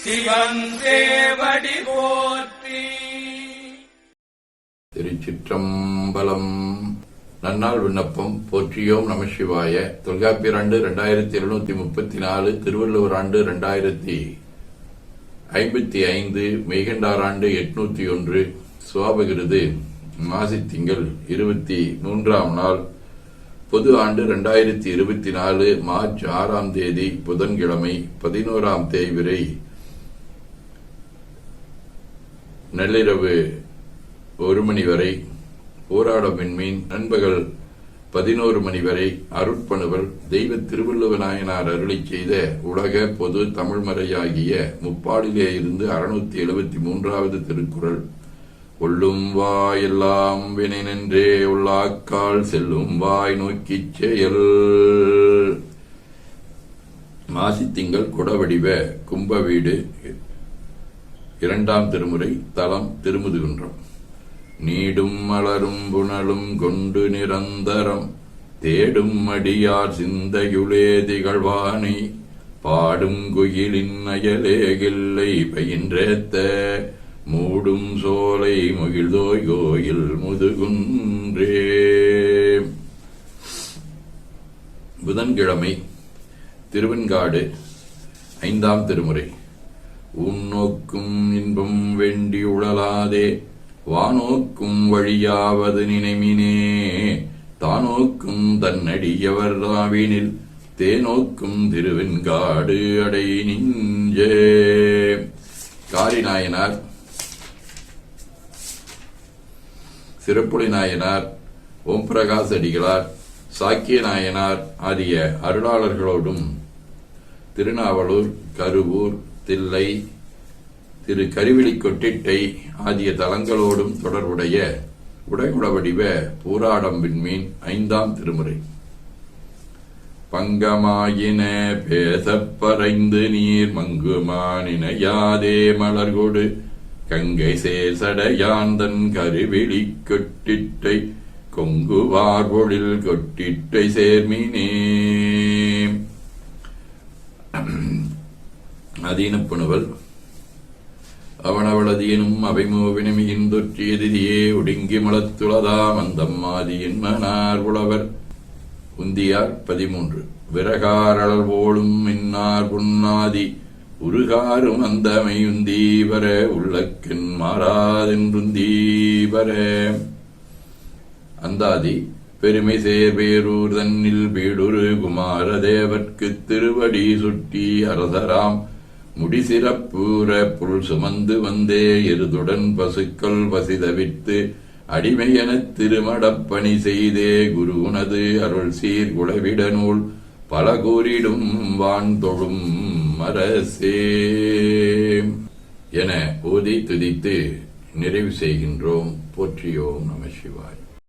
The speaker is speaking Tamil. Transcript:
சிவன் சேவடி போற்றி. திருச்சிற்றம்பலம். நன்னாள் விண்ணப்பம். போற்றியோம் நம சிவாய. தொல்காப்பியர் ஆண்டு 2734, திருவள்ளுவர் ஆண்டு 2055, மெய்கண்டார் ஆண்டு 801, சுவாபகிருது மாசித்திங்கள் 23ஆம் நாள், பொது ஆண்டு 2024, மார்ச் 6ஆம் தேதி புதன்கிழமை, 11ஆம் தேய்பிறை, நள்ளிரவு 1 மணி வரை போராடம் விண்மீன், நண்பகல் 11 மணி வரை அருட்பணுவல். தெய்வ திருவள்ளுவ நாயனார் அருளி செய்த உலக பொது தமிழ்மறையாகிய முப்பாடிலே இருந்து 673வது திருக்குறள். கொள்ளும் வாய் எல்லாம் வினை நின்றே உள்ளாக்கால் செல்லும் வாய் நோக்கிச் செயல். மாசித்திங்கள் குடவடிவ கும்பவீடு, 2ஆம் திருமுறை, தலம் திருமுதுகுன்றம். நீடும் மலரும் புனலும் கொண்டு நிரந்தரம் தேடும் அடியார் சிந்தையுளே திகழ்வானை பாடும் குயிலின் அயலேகில்லை பயின்றேத்த மூடும் சோலை முகிழ்தோய் கோயில் முதுகுன்றே. புதன்கிழமை, திருவெண்காடு, 5ஆம் திருமுறை. உன்னோக்கும் இன்பம் வேண்டி உழலாதே வானோக்கும் வழியாவது நினைமினே தானோக்கும் தன்னடியவர் தாவினில் தேனோக்கும் திருவெண்காடு அடை நின்றே. காரி நாயனார், சிறப்புலி நாயனார், ஓம் பிரகாஷ் அடிகளார், சாக்கிய நாயனார் ஆகிய அருளாளர்களோடும் திருநாவலூர், கருவூர், தில்லை, திரு கருவிழிக்கொட்டிட்டை ஆகிய தலங்களோடும் தொடர்புடைய உடைகுடவடிவ போராடம் விண்மீன், 5ஆம் திருமுறை. பங்கமாயின பேசப்பறைந்து நீர் மங்குமானினையாதே மலர்கொடு கங்கை சேசடையாந்தன் கருவிழிக்கொட்டிட்டை கொங்குவார்பொழில் கொட்டிட்டை சேர்மினே. அதீனப்புணுவல். அவனவளதியனும் அவைமோவினமியின் தொற்றியதியே ஒடுங்கி மலத்துளதாம் அந்தம்மாதியின் மனார் உழவர். உந்தியார் 13. விரகாரளர் போலும் மின்னார் புன்னாதி உருகாரும் அந்தமை உந்தீவர உள்ளக்கென் மாறாதென்றுந்தீவர. அந்தாதி. பெருமை சேர்பேரூர் தன்னில் பீடுரு குமாரதேவர்க்கு திருவடி சுட்டி அரசராம் முடிசிறப்பூர புல் சுமந்து வந்தே எருதுடன் பசுக்கள் பசிதவித்து அடிமையெனத் திருமடப்பணி செய்தே குரு உனது அருள் சீர் குலவிட நூல் பல கூறிடும் வான் தொழும் அரசே என ஓதி துதித்து நிறைவு செய்கின்றோம். போற்றியோம் நம சிவாய்.